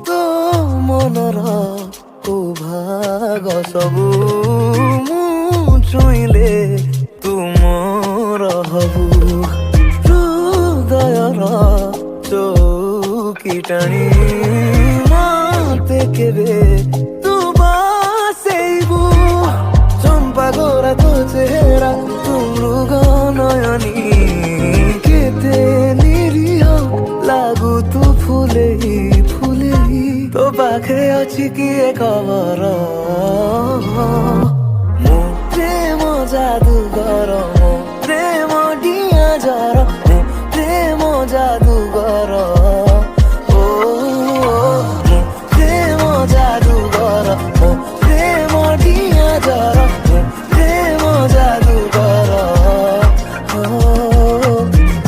তো মনর ভাগ সবু ছুইলে তুমর হবু হৃদয়র চৌকি টাଣି মতে কেবে তু বাসেইবু চম্পা গোরা তো চেহারা তু মৃগ নয়নী কেতে নিরীহ লাগু তু ফুলেই ফুলেই তো পাখে অছি কিଏ খবର ମୋ ପ୍ରେମ ଯାଦୁକର ମୋ ପ୍ରେମ ଡିଆଁ ଜର ମୋ ପ୍ରେମ ଯାଦୁ